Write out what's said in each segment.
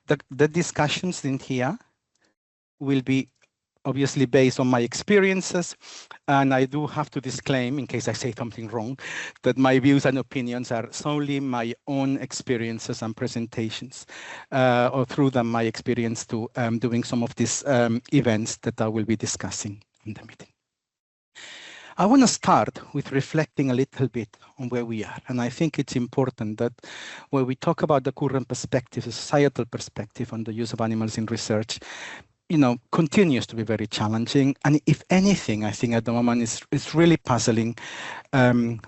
The discussions in here will be obviously based on my experiences, and I do have to disclaim, in case I say something wrong, that my views and opinions are solely my own experiences and presentations, or through them my experience to doing some of these events that I will be discussing in the meeting. I want to start with reflecting a little bit on where we are. And I think it's important that when we talk about the current perspective, the societal perspective on the use of animals in research, continues to be very challenging. And if anything, I think at the moment it's really puzzling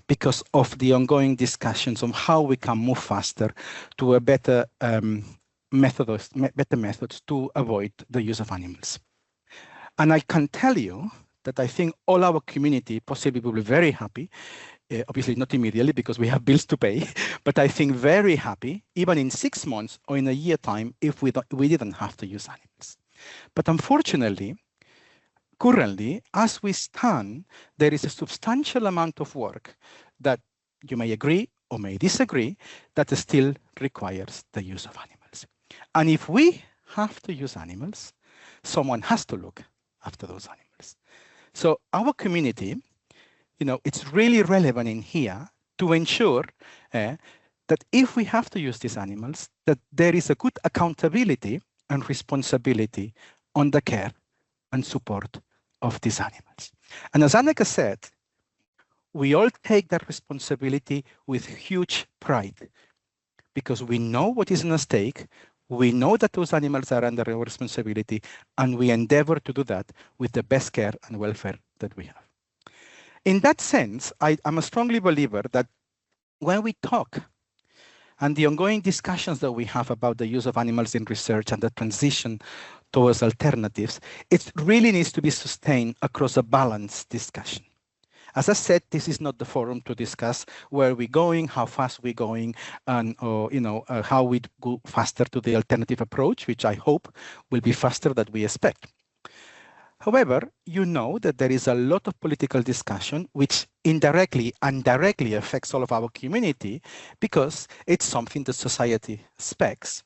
because of the ongoing discussions on how we can move faster to a better methods to avoid the use of animals. And I can tell you that I think all our community possibly will be very happy, obviously not immediately because we have bills to pay, but I think very happy, even in 6 months or in a year time, if we didn't have to use animals. But unfortunately, currently, as we stand, there is a substantial amount of work that you may agree or may disagree that still requires the use of animals. And if we have to use animals, someone has to look after those animals. So our community, it's really relevant in here to ensure that if we have to use these animals, that there is a good accountability and responsibility on the care and support of these animals. And as Annika said, we all take that responsibility with huge pride because we know what is at stake. We know that those animals are under our responsibility, and we endeavor to do that with the best care and welfare that we have. In that sense, I'm a strongly believer that when we talk and the ongoing discussions that we have about the use of animals in research and the transition towards alternatives, it really needs to be sustained across a balanced discussion. As I said, this is not the forum to discuss where we're going, how fast we're going, and how we go faster to the alternative approach, which I hope will be faster than we expect. However, you know that there is a lot of political discussion which indirectly and directly affects all of our community because it's something that society expects.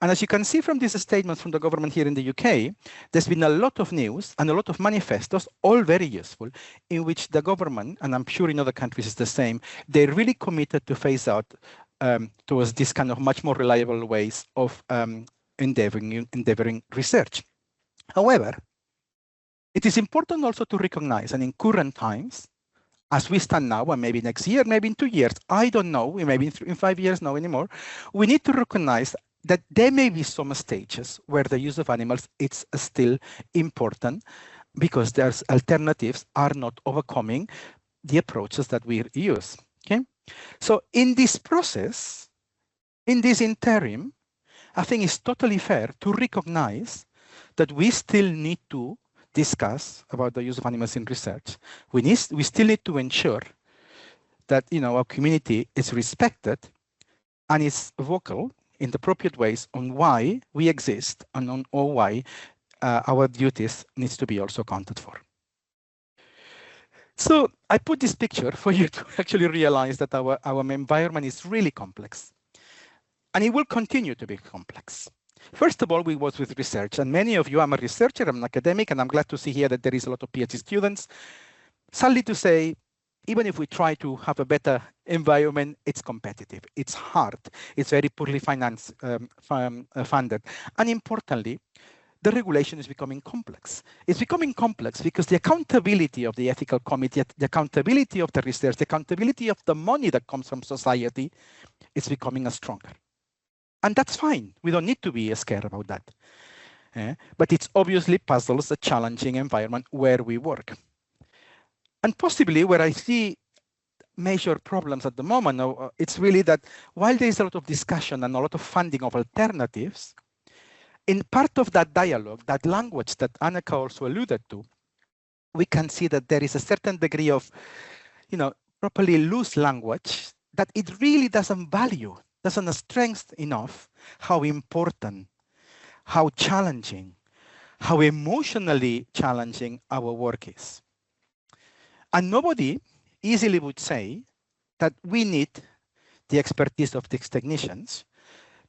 And as you can see from these statements from the government here in the UK, there's been a lot of news and a lot of manifestos, all very useful, in which the government, and I'm sure in other countries it's the same, they're really committed to phase out towards this kind of much more reliable ways of endeavoring research. However, it is important also to recognize, and in current times, as we stand now, and maybe next year, maybe in 2 years, I don't know, maybe in 5 years, no anymore, we need to recognize that there may be some stages where the use of animals is still important because there's alternatives are not overcoming the approaches that we use. Okay, so in this process, in this interim, I think it's totally fair to recognize that we still need to discuss about the use of animals in research. We still need to ensure that our community is respected and is vocal in the appropriate ways on why we exist and on why our duties needs to be also accounted for. So I put this picture for you to actually realize that our environment is really complex, and it will continue to be complex. First of all, we work with research, and many of you, I'm a researcher, I'm an academic, and I'm glad to see here that there is a lot of PhD students. Sadly to say, even if we try to have a better environment, it's competitive, it's hard, it's very poorly financed, funded. And importantly, the regulation is becoming complex. It's becoming complex because the accountability of the ethical committee, the accountability of the research, the accountability of the money that comes from society is becoming stronger. And that's fine. We don't need to be scared about that. But it's obviously puzzles a challenging environment where we work. And possibly where I see major problems at the moment, it's really that while there is a lot of discussion and a lot of funding of alternatives, in part of that dialogue, that language that Annika also alluded to, we can see that there is a certain degree of, properly loose language that it really doesn't strengthen enough how important, how challenging, how emotionally challenging our work is. And nobody easily would say that we need the expertise of these technicians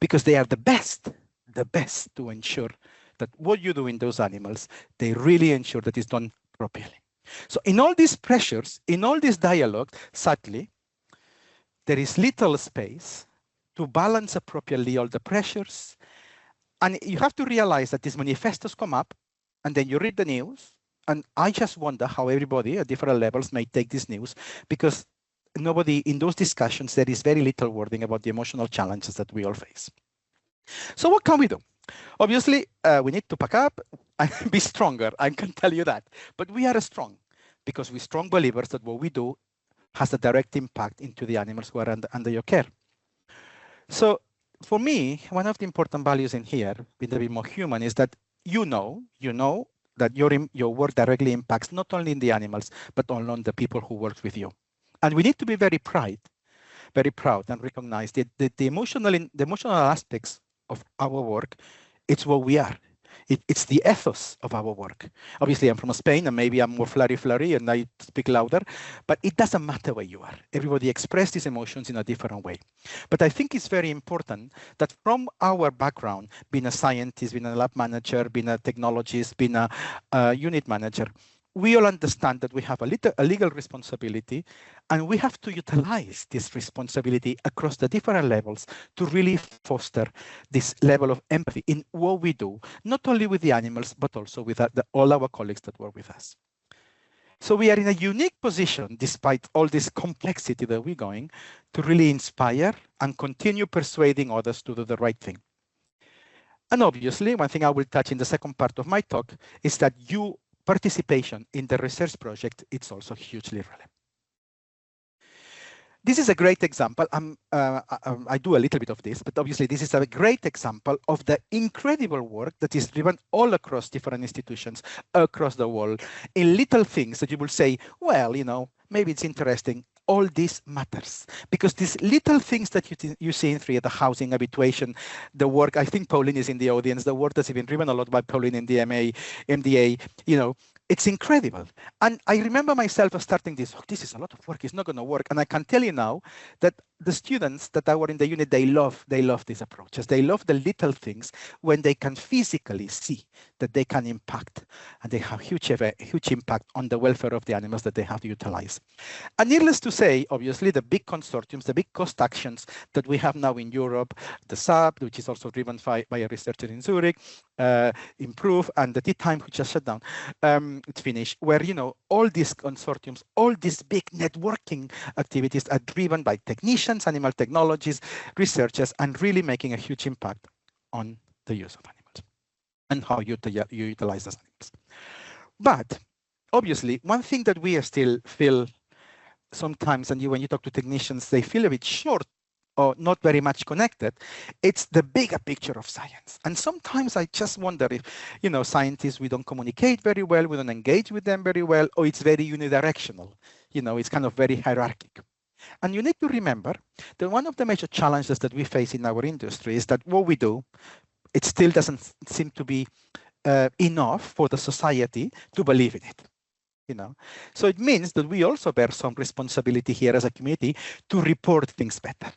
because they are the best to ensure that what you do in those animals, they really ensure that it's done properly. So in all these pressures, in all this dialogue, sadly, there is little space to balance appropriately all the pressures. And you have to realize that these manifestos come up, and then you read the news, and I just wonder how everybody at different levels may take this news, because nobody in those discussions, there is very little wording about the emotional challenges that we all face. So what can we do? Obviously, we need to pack up and be stronger. I can tell you that. But we are strong because we're strong believers that what we do has a direct impact into the animals who are under your care. So for me, one of the important values in here, being a bit more human, is that you know that your work directly impacts not only in the animals, but on the people who work with you. And we need to be very proud and recognize that the emotional aspects of our work, it's what we are. It's the ethos of our work. Obviously, I'm from Spain, and maybe I'm more flirty, and I speak louder, but it doesn't matter where you are. Everybody expresses these emotions in a different way. But I think it's very important that from our background, being a scientist, being a lab manager, being a technologist, being a unit manager, we all understand that we have a legal responsibility, and we have to utilize this responsibility across the different levels to really foster this level of empathy in what we do, not only with the animals, but also with all our colleagues that work with us. So we are in a unique position, despite all this complexity that we're going, to really inspire and continue persuading others to do the right thing. And obviously, one thing I will touch in the second part of my talk is that participation in the research project, it's also hugely relevant. This is a great example. I do a little bit of this, but obviously this is a great example of the incredible work that is driven all across different institutions across the world in little things that you will say, well, maybe it's interesting. All this matters because these little things that you see in the housing habituation, the work, I think Pauline is in the audience, the work that's been driven a lot by Pauline in the MDA, it's incredible. And I remember myself starting this is a lot of work, it's not going to work. And I can tell you now that the students that were in the unit, they love these approaches. They love the little things when they can physically see that they can impact, and they have huge impact on the welfare of the animals that they have to utilize. And needless to say, obviously, the big consortiums, the big cost actions that we have now in Europe, the SAP, which is also driven by a researcher in Zurich, Improve, and the T-Time, which just shut down, it's finished, where, all these consortiums, all these big networking activities are driven by technicians, animal technologists, researchers, and really making a huge impact on the use of animals and how you utilize those animals. But obviously, one thing that we still feel sometimes, and when you talk to technicians, they feel a bit short or not very much connected, it's the bigger picture of science. And sometimes I just wonder if, scientists, we don't communicate very well, we don't engage with them very well, or it's very unidirectional. It's kind of very hierarchical. And you need to remember that one of the major challenges that we face in our industry is that what we do, it still doesn't seem to be enough for the society to believe in it. So it means that we also bear some responsibility here as a community to report things better,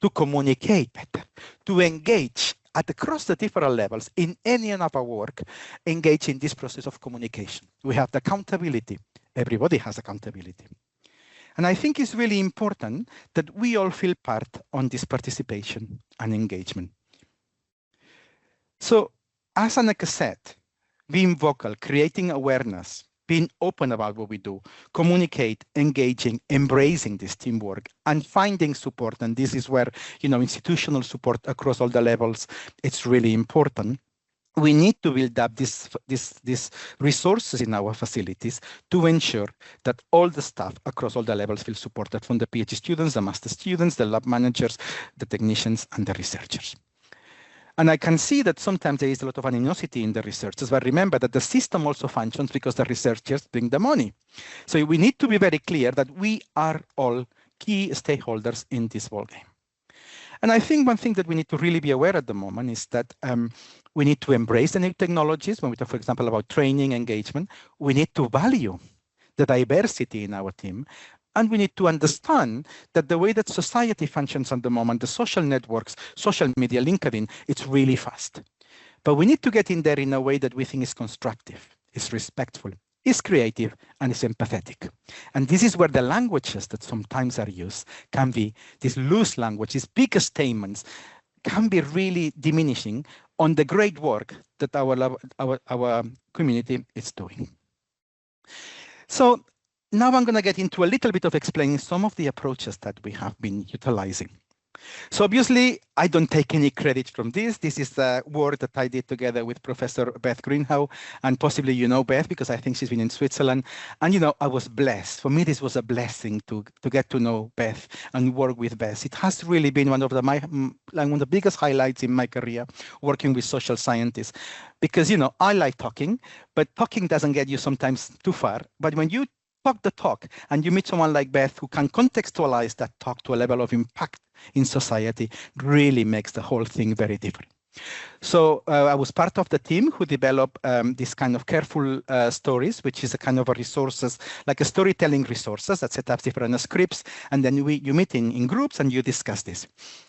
to communicate better, to engage across the different levels in any of our work, engage in this process of communication. We have the accountability. Everybody has accountability. And I think it's really important that we all feel part on this participation and engagement. So as Anneke said, being vocal, creating awareness, being open about what we do, communicate, engaging, embracing this teamwork, and finding support. And this is where, institutional support across all the levels, it's really important. We need to build up these resources in our facilities to ensure that all the staff across all the levels feel supported, from the PhD students, the master students, the lab managers, the technicians, and the researchers. And I can see that sometimes there is a lot of animosity in the researchers, but remember that the system also functions because the researchers bring the money. So we need to be very clear that we are all key stakeholders in this ballgame. And I think one thing that we need to really be aware at the moment is that we need to embrace the new technologies. When we talk, for example, about training, engagement, we need to value the diversity in our team. And we need to understand that the way that society functions at the moment, the social networks, social media, LinkedIn, it's really fast. But we need to get in there in a way that we think is constructive, is respectful, is creative, and is empathetic. And this is where the languages that sometimes are used can be, this loose language, these big statements, can be really diminishing on the great work that our community is doing. So now I'm going to get into a little bit of explaining some of the approaches that we have been utilizing. So obviously, I don't take any credit from this. This is the work that I did together with Professor Beth Greenhow, and possibly you know Beth because I think she's been in Switzerland. And I was blessed. For me, this was a blessing to get to know Beth and work with Beth. It has really been one of the biggest highlights in my career, working with social scientists, because I like talking, but talking doesn't get you sometimes too far. But when you talk the talk and you meet someone like Beth who can contextualize that talk to a level of impact in society, really makes the whole thing very different. So I was part of the team who developed this kind of careful stories, which is a kind of a resources, like a storytelling resources that set up different scripts. And then you meet in groups and you discuss this.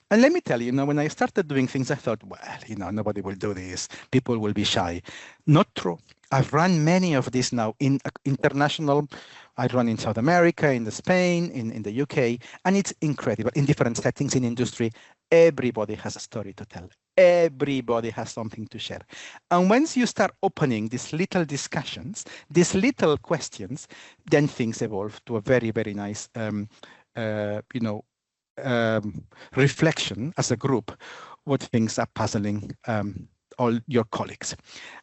And let me tell you, when I started doing things, I thought, well, nobody will do this. People will be shy. Not true. I've run many of these now in international. I run in South America, in Spain, in the UK, and it's incredible. In different settings in industry, everybody has a story to tell. Everybody has something to share. And once you start opening these little discussions, these little questions, then things evolve to a very, very nice, reflection as a group, what things are puzzling all your colleagues.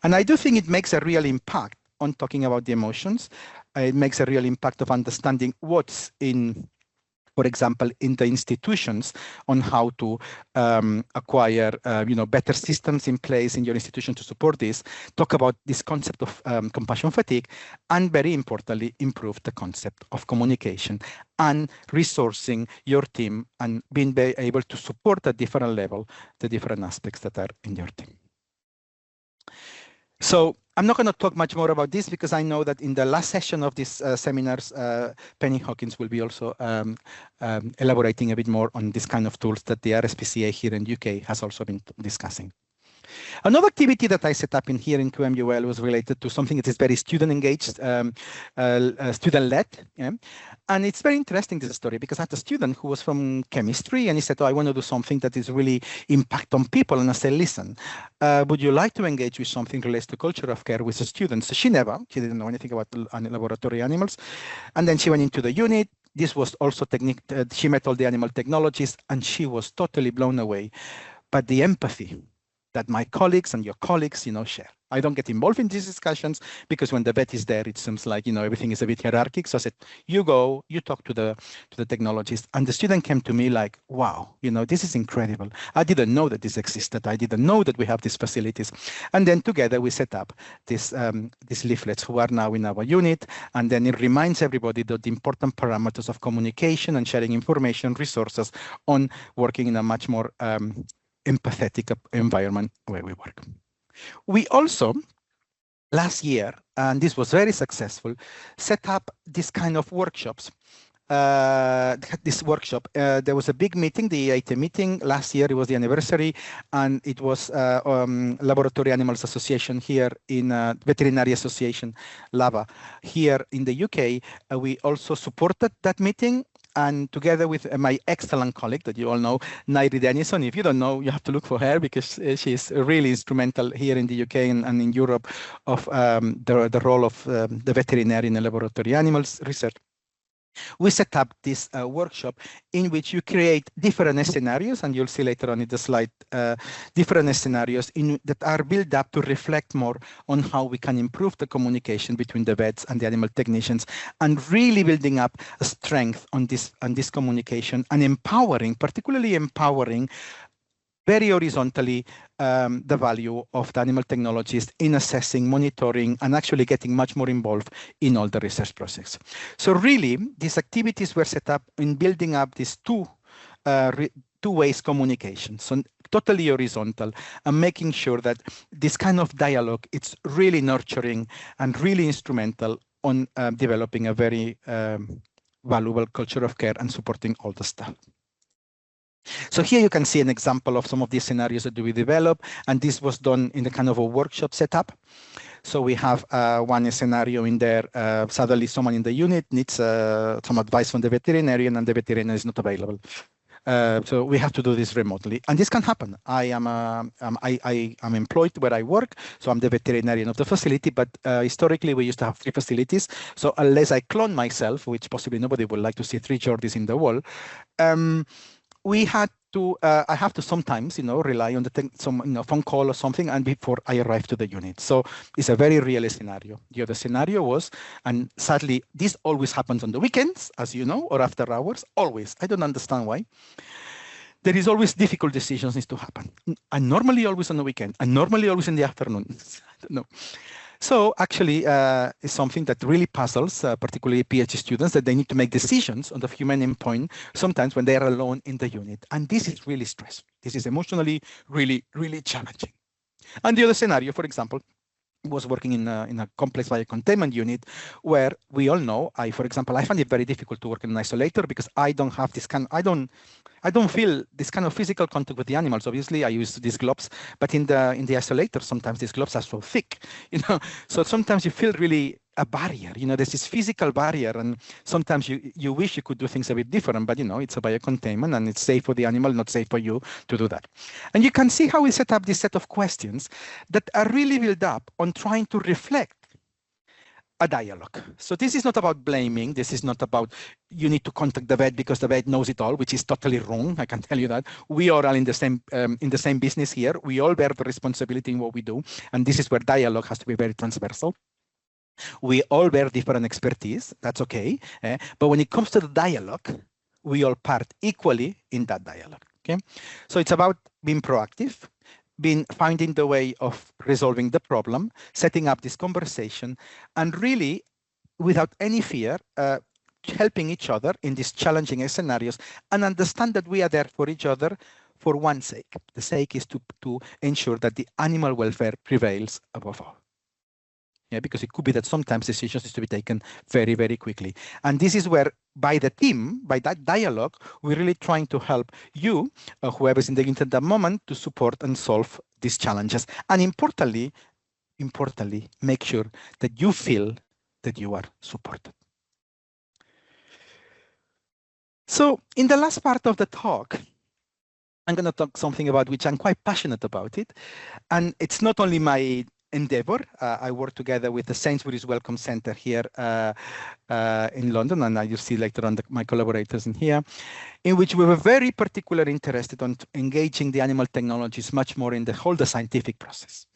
And I do think it makes a real impact on talking about the emotions. It makes a real impact of understanding what's in, for example, in the institutions on how to acquire, better systems in place in your institution to support this. Talk about this concept of compassion fatigue, and very importantly, improve the concept of communication and resourcing your team and being able to support at different level the different aspects that are in your team. So I'm not going to talk much more about this because I know that in the last session of these seminars, Penny Hawkins will be also elaborating a bit more on this kind of tools that the RSPCA here in UK has also been discussing. Another activity that I set up in here in QMUL was related to something that is very student-engaged, student-led. Yeah? And it's very interesting, this story, because I had a student who was from chemistry, and he said, I want to do something that is really impact on people. And I said, listen, would you like to engage with something related to culture of care with the students? So she didn't know anything about laboratory animals. And then she went into the unit. This was also technique. She met all the animal technologists, and she was totally blown away. But the empathy that my colleagues and your colleagues, share. I don't get involved in these discussions because when the vet is there, it seems like, everything is a bit hierarchic. So I said, you go, you talk to the technologist. And the student came to me like, wow, this is incredible. I didn't know that this existed. I didn't know that we have these facilities. And then together we set up these leaflets who are now in our unit. And then it reminds everybody that the important parameters of communication and sharing information, resources on working in a much more empathetic environment where we work. We also, last year, and this was very successful, set up this kind of workshops. There was a big meeting, the EIT meeting. Last year, it was the anniversary, and it was Laboratory Animals Association here in Veterinary Association, LAVA, here in the UK. We also supported that meeting. And together with my excellent colleague that you all know, Nairi Denison. If you don't know, you have to look for her because she's really instrumental here in the UK and in Europe of the role of the veterinarian in laboratory animals research. We set up this workshop in which you create different scenarios, and you'll see later on in the slide, different scenarios that are built up to reflect more on how we can improve the communication between the vets and the animal technicians, and really building up a strength on this communication and empowering, particularly empowering very horizontally the value of the animal technologist in assessing, monitoring, and actually getting much more involved in all the research process. So really, these activities were set up in building up these two ways communication, so totally horizontal, and making sure that this kind of dialogue, it's really nurturing and really instrumental on developing a very valuable culture of care and supporting all the staff. So here you can see an example of some of these scenarios that we develop, and this was done in the kind of a workshop setup. So we have one scenario in there. Suddenly someone in the unit needs some advice from the veterinarian, and the veterinarian is not available. So we have to do this remotely, and this can happen. I am employed where I work, so I'm the veterinarian of the facility. But historically, we used to have 3 facilities. So unless I clone myself, which possibly nobody would like to see 3 Jordis in the wall, we had to. I have to sometimes, rely on some phone call or something, and before I arrive to the unit. So it's a very real scenario. The other scenario was, and sadly, this always happens on the weekends, as you know, or after hours. Always. I don't understand why. There is always difficult decisions need to happen, and normally always on the weekend, and normally always in the afternoon. I don't know. So actually, it's something that really puzzles, particularly PhD students, that they need to make decisions on the human endpoint sometimes when they are alone in the unit. And this is really stressful. This is emotionally really, really challenging. And the other scenario, for example, was working in a complex biocontainment unit where we all know, for example, I find it very difficult to work in an isolator because I don't have this I don't feel this kind of physical contact with the animals. Obviously, I use these gloves, but in the isolator, sometimes these gloves are so thick, So sometimes you feel really a barrier. There's this physical barrier, and sometimes you wish you could do things a bit different, but it's a biocontainment, and it's safe for the animal, not safe for you to do that. And you can see how we set up this set of questions that are really built up on trying to reflect a dialogue. So this is not about blaming. This is not about you need to contact the vet because the vet knows it all, which is totally wrong. I can tell you that. We are all in the same business here. We all bear the responsibility in what we do, and this is where dialogue has to be very transversal. We all bear different expertise. That's okay. But when it comes to the dialogue, we all part equally in that dialogue. Okay. So it's about being proactive, finding the way of resolving the problem, setting up this conversation, and really, without any fear, helping each other in these challenging scenarios, and understand that we are there for each other for one sake. The sake is to ensure that the animal welfare prevails above all. Yeah, because it could be that sometimes decisions need to be taken very, very quickly. And this is where, by the team, by that dialogue, we're really trying to help you, whoever's in the unit at that moment, to support and solve these challenges. And importantly, make sure that you feel that you are supported. So in the last part of the talk, I'm going to talk something about which I'm quite passionate about it. And it's not only my endeavor. I work together with the Sainsbury's Wellcome Center here in London, and you see later on my collaborators in here, in which we were very particularly interested on engaging the animal technologies much more in the scientific process,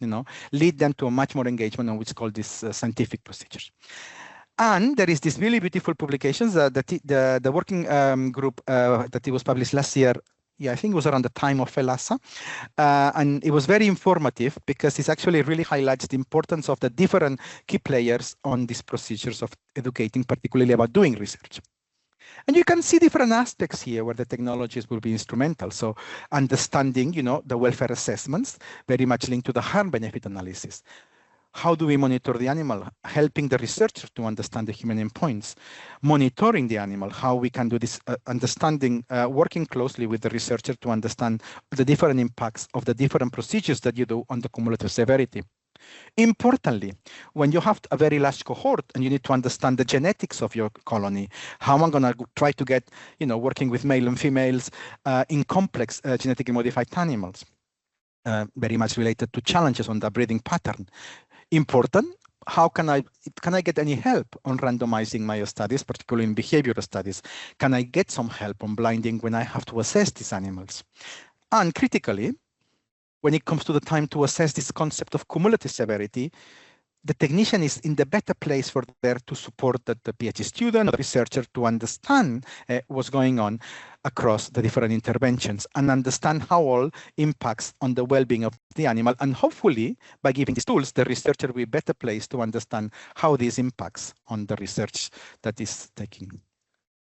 lead them to a much more engagement on what's called this scientific procedures. And there is this really beautiful publications the working group that it was published last year. Yeah, I think it was around the time of ELASA. And it was very informative because it actually really highlights the importance of the different key players on these procedures of educating, particularly about doing research. And you can see different aspects here where the technologies will be instrumental. So understanding, the welfare assessments, very much linked to the harm-benefit analysis. How do we monitor the animal? Helping the researcher to understand the human endpoints. Monitoring the animal, how we can do this, understanding, working closely with the researcher to understand the different impacts of the different procedures that you do on the cumulative severity. Importantly, when you have a very large cohort and you need to understand the genetics of your colony, how am I going to try to get, working with male and females in complex genetically modified animals, very much related to challenges on the breeding pattern. Important, how can I get any help on randomizing my studies, particularly in behavioral studies? Can I get some help on blinding when I have to assess these animals? And critically, when it comes to the time to assess this concept of cumulative severity, the technician is in the better place for there to support the PhD student or the researcher to understand what's going on across the different interventions and understand how all impacts on the well-being of the animal. And hopefully, by giving these tools, the researcher will be better placed to understand how these impacts on the research that is taking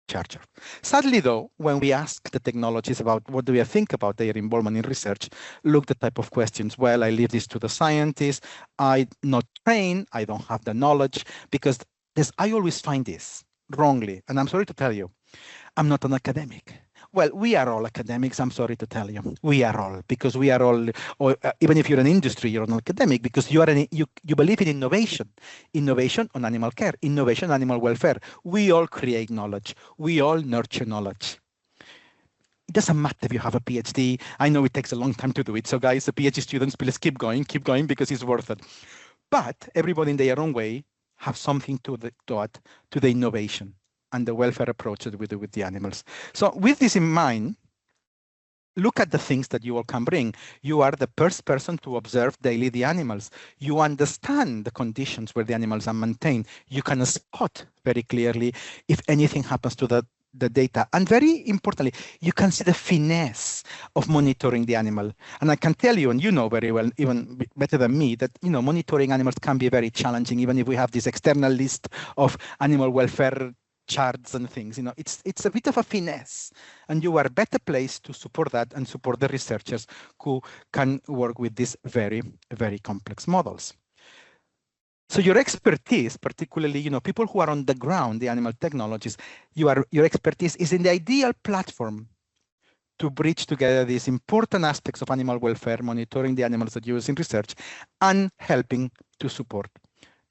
charge of. Sadly, though, when we ask the technologies about what do we think about their involvement in research, look the type of questions. Well, I leave this to the scientists. I'm not trained. I don't have the knowledge, because I always find this wrongly. And I'm sorry to tell you, I'm not an academic. Well, we are all academics, I'm sorry to tell you. We are all, because we are all, or even if you're an industry, you're an academic, because you believe in innovation. Innovation on animal care, innovation on animal welfare. We all create knowledge. We all nurture knowledge. It doesn't matter if you have a PhD. I know it takes a long time to do it. So guys, the PhD students, please keep going because it's worth it. But everybody in their own way have something to add to the innovation and the welfare approach that we do with the animals. So with this in mind, look at the things that you all can bring. You are the first person to observe daily the animals. You understand the conditions where the animals are maintained. You can spot very clearly if anything happens to the data. And very importantly, you can see the finesse of monitoring the animal. And I can tell you, and you know very well, even better than me, that monitoring animals can be very challenging, even if we have this external list of animal welfare charts and things. It's a bit of a finesse, and you are better placed to support that and support the researchers who can work with these very, very complex models. So your expertise, particularly, people who are on the ground, the animal technologists, your expertise is in the ideal platform to bridge together these important aspects of animal welfare, monitoring the animals that you use in research, and helping to support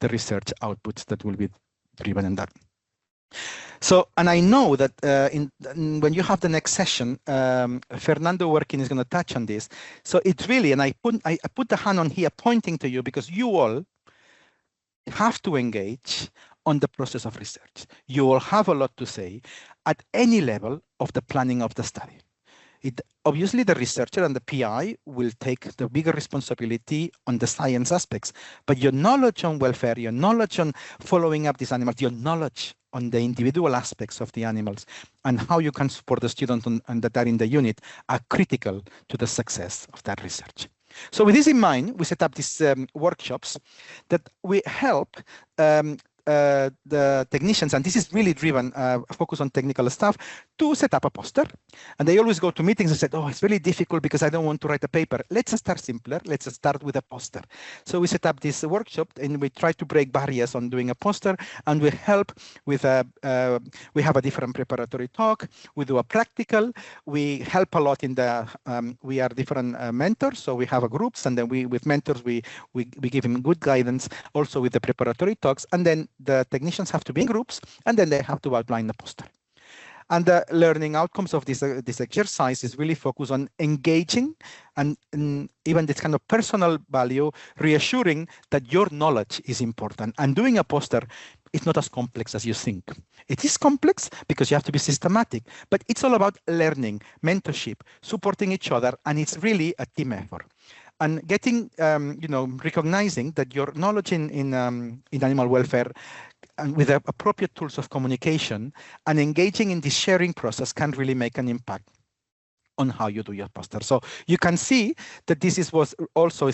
the research outputs that will be driven in that. So, and I know that when you have the next session, Fernando Workin is going to touch on this. So it's really, and I put the hand on here pointing to you because you all have to engage on the process of research. You will have a lot to say at any level of the planning of the study. Obviously, the researcher and the PI will take the bigger responsibility on the science aspects, but your knowledge on welfare, your knowledge on following up these animals, your knowledge on the individual aspects of the animals and how you can support the students that are in the unit are critical to the success of that research. So with this in mind, we set up these workshops that we help the technicians, and this is really driven, focus on technical stuff, to set up a poster. And they always go to meetings and say, oh, it's really difficult because I don't want to write a paper. Let's start simpler. Let's start with a poster. So we set up this workshop and we try to break barriers on doing a poster, and we help with we have a different preparatory talk. We do a practical. We help a lot in the, we are different mentors. So we have groups, and then with mentors, we give them good guidance also with the preparatory talks. And then the technicians have to be in groups, and then they have to outline the poster. And the learning outcomes of this exercise is really focused on engaging and even this kind of personal value, reassuring that your knowledge is important. And doing a poster is not as complex as you think. It is complex because you have to be systematic, but it's all about learning, mentorship, supporting each other, and it's really a team effort. And getting, recognizing that your knowledge in animal welfare and with the appropriate tools of communication and engaging in this sharing process can really make an impact on how you do your poster. So you can see that this was also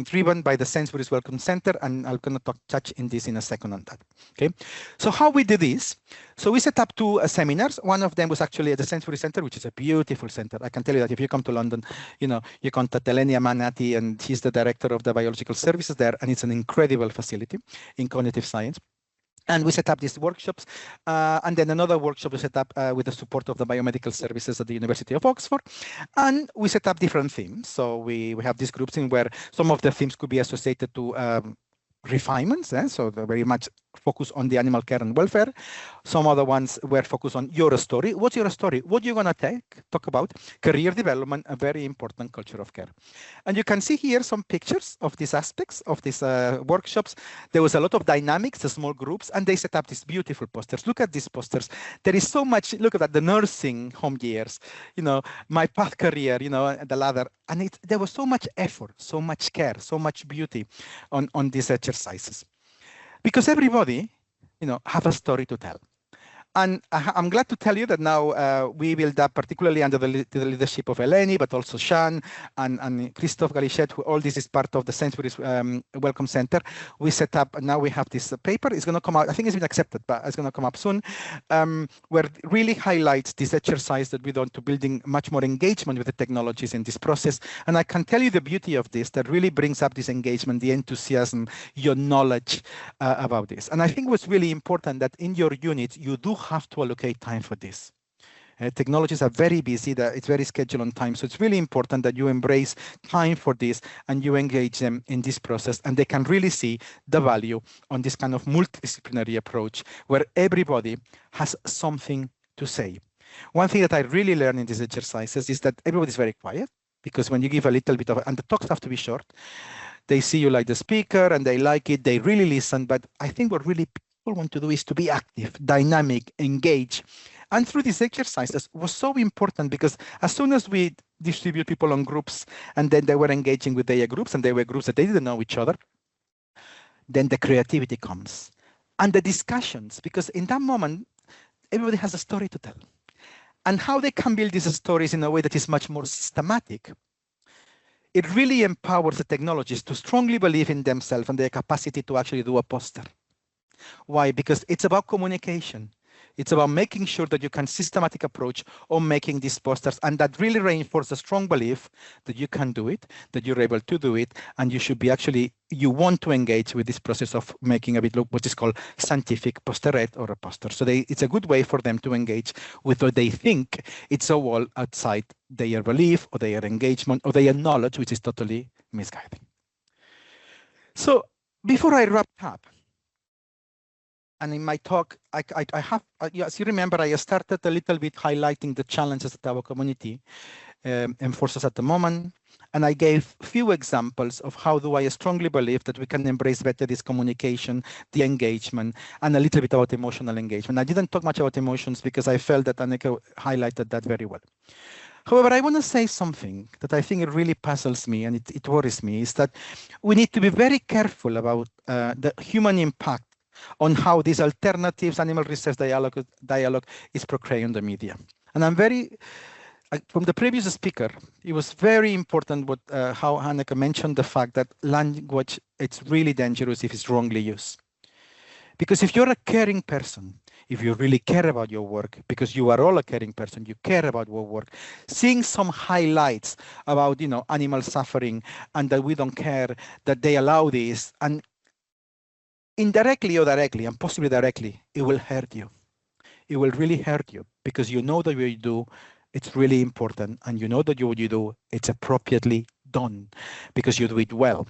driven by the Sensory Welcome Center, and I'm going to touch in this in a second on that. Okay, so how we did this? So we set up two seminars. One of them was actually at the Sensory Center, which is a beautiful center. I can tell you that if you come to London, you contact Elenia Manati, and he's the director of the biological services there, and it's an incredible facility in cognitive science. And we set up these workshops, and then another workshop we set up with the support of the biomedical services at the University of Oxford. And we set up different themes. So we have these groups in where some of the themes could be associated to refinements, so they're very much focused on the animal care and welfare. Some other ones were focused on your story. What's your story? What you're going to talk about? Career development, a very important culture of care. And you can see here some pictures of these aspects of these workshops. There was a lot of dynamics, the small groups, and they set up these beautiful posters. Look at these posters. There is so much, look at that, the nursing home years, my path career, the ladder. And there was so much effort, so much care, so much beauty on these exercises. Because everybody, have a story to tell. And I'm glad to tell you that now we build up, particularly under the leadership of Eleni, but also Sean and Christophe Galichet, who all this is part of the Sainsbury's Welcome Center. We set up, and now we have this paper. It's going to come out, I think it's been accepted, but it's going to come up soon, where it really highlights this exercise that we do to building much more engagement with the technologies in this process. And I can tell you the beauty of this, that really brings up this engagement, the enthusiasm, your knowledge about this. And I think what's really important that in your unit, you do have to allocate time for this. Technologies are very busy, it's very scheduled on time. So it's really important that you embrace time for this and you engage them in this process, and they can really see the value on this kind of multidisciplinary approach where everybody has something to say. One thing that I really learned in these exercises is that everybody's very quiet, because when you give a little bit of, and the talks have to be short, they see you like the speaker and they like it, they really listen. But I think what really people want to do is to be active, dynamic, engage. And through these exercises was so important, because as soon as we distribute people on groups and then they were engaging with their groups and they were groups that they didn't know each other, then the creativity comes and the discussions, because in that moment, everybody has a story to tell. And how they can build these stories in a way that is much more systematic. It really empowers the technologists to strongly believe in themselves and their capacity to actually do a poster. Why? Because it's about communication. It's about making sure that you can systematic approach on making these posters, and that really reinforces a strong belief that you can do it, that you're able to do it, and you should be actually, you want to engage with this process of making a bit look what is called scientific posterette or a poster. So it's a good way for them to engage with what they think it's so all outside their belief or their engagement or their knowledge, which is totally misguiding. So before I wrap up, and in my talk, I have, as you remember, I started a little bit highlighting the challenges that our community enforces at the moment. And I gave a few examples of how do I strongly believe that we can embrace better this communication, the engagement, and a little bit about emotional engagement. I didn't talk much about emotions because I felt that Anneke highlighted that very well. However, I want to say something that I think it really puzzles me and it worries me, is that we need to be very careful about the human impact on how these alternatives animal research dialogue is portrayed in the media. And I'm very, from the previous speaker, it was very important what how Anneke mentioned the fact that language, it's really dangerous if it's wrongly used. Because if you're a caring person, if you really care about your work, because you are all a caring person, you care about your work, seeing some highlights about, you know, animal suffering and that we don't care, that they allow this, and indirectly or directly, and possibly directly, it will hurt you. It will really hurt you, because you know that what you do, it's really important, and you know that what you do, it's appropriately done, because you do it well.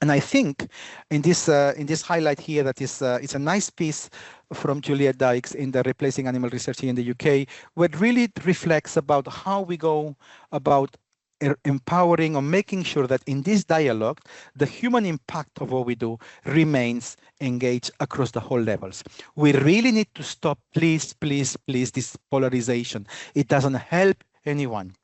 And I think in this highlight here, that is it's a nice piece from Juliet Dykes in the Replacing Animal Research here in the UK, where it really reflects about how we go about empowering or making sure that in this dialogue, the human impact of what we do remains engaged across the whole levels. We really need to stop, please, please, please, this polarization. It doesn't help anyone.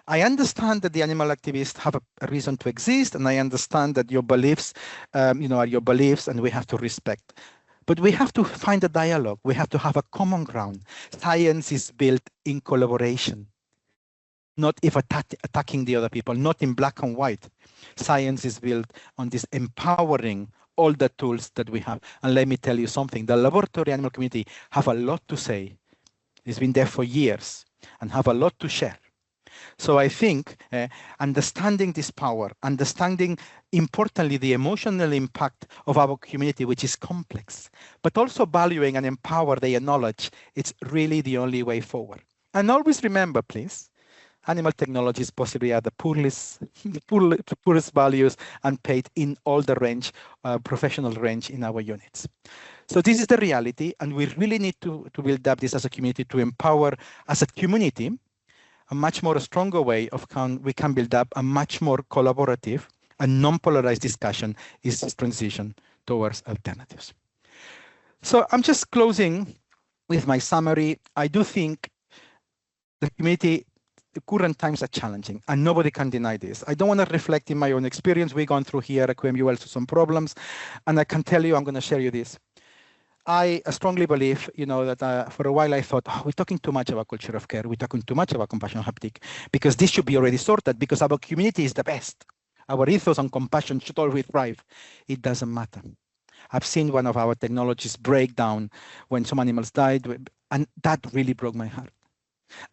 I understand that the animal activists have a reason to exist, and I understand that your beliefs, are your beliefs, and we have to respect. But we have to find a dialogue. We have to have a common ground. Science is built in collaboration, not if attacking the other people, not in black and white. Science is built on this empowering all the tools that we have. And let me tell you something, the laboratory animal community have a lot to say. It's been there for years and have a lot to share. So I think understanding this power, understanding importantly the emotional impact of our community, which is complex, but also valuing and empower their knowledge, it's really the only way forward. And always remember, please, animal technologies possibly are the poorest values and paid in all the range, professional range in our units. So this is the reality, and we really need to build up this as a community to empower as a community a much more stronger way of we can build up a much more collaborative and non-polarized discussion is this transition towards alternatives. So I'm just closing with my summary. I do think the community, the current times are challenging, and nobody can deny this. I don't want to reflect in my own experience. We've gone through here at QMUL some problems, and I can tell you, I'm going to share you this. I strongly believe, that for a while I thought, we're talking too much about culture of care. We're talking too much about compassion haptic, because this should be already sorted, because our community is the best. Our ethos on compassion should always thrive. It doesn't matter. I've seen one of our technologies break down when some animals died, and that really broke my heart.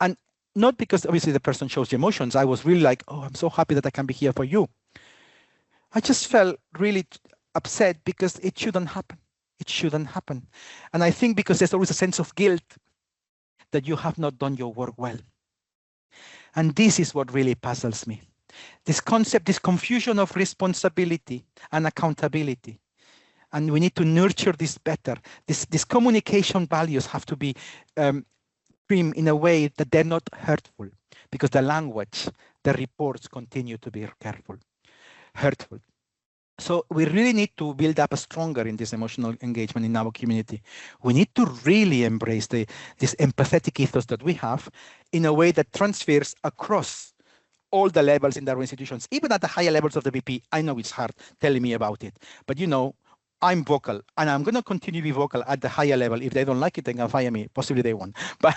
And not because obviously the person shows the emotions. I was really like, I'm so happy that I can be here for you. I just felt really upset because it shouldn't happen. It shouldn't happen. And I think because there's always a sense of guilt that you have not done your work well. And this is what really puzzles me. This concept, this confusion of responsibility and accountability. And we need to nurture this better. These communication values have to be framed in a way that they're not hurtful, because the language, the reports continue to be hurtful. So we really need to build up a stronger in this emotional engagement in our community. We need to really embrace this empathetic ethos that we have in a way that transfers across all the levels in our institutions, even at the higher levels of the VP. I know it's hard telling me about it, but I'm vocal, and I'm going to continue to be vocal at the higher level. If they don't like it, they can fire me. Possibly they won't. But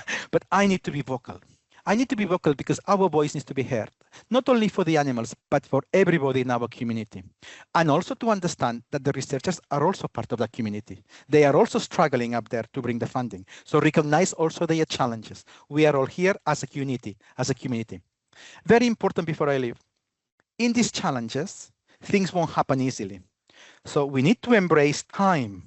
I need to be vocal. I need to be vocal because our voice needs to be heard, not only for the animals, but for everybody in our community. And also to understand that the researchers are also part of that community. They are also struggling up there to bring the funding. So recognize also their challenges. We are all here as a community, Very important before I leave. In these challenges, things won't happen easily. So we need to embrace time.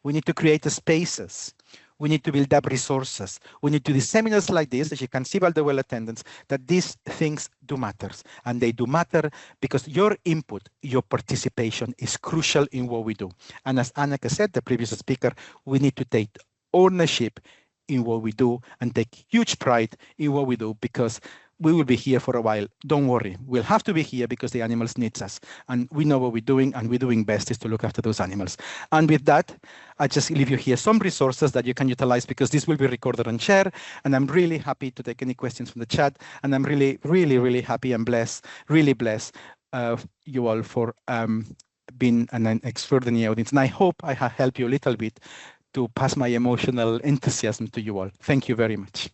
We need to create the spaces. We need to build up resources. We need to do seminars like this, as you can see by the well attendance, that these things do matter. And they do matter because your input, your participation is crucial in what we do. And as Anneke said, the previous speaker, we need to take ownership in what we do and take huge pride in what we do, because we will be here for a while. Don't worry. We'll have to be here because the animals need us. And we know what we're doing, and we're doing best is to look after those animals. And with that, I just leave you here some resources that you can utilize, because this will be recorded and shared. And I'm really happy to take any questions from the chat. And I'm really, really, really happy and blessed, really blessed you all for being an extraordinary audience. And I hope I have helped you a little bit to pass my emotional enthusiasm to you all. Thank you very much.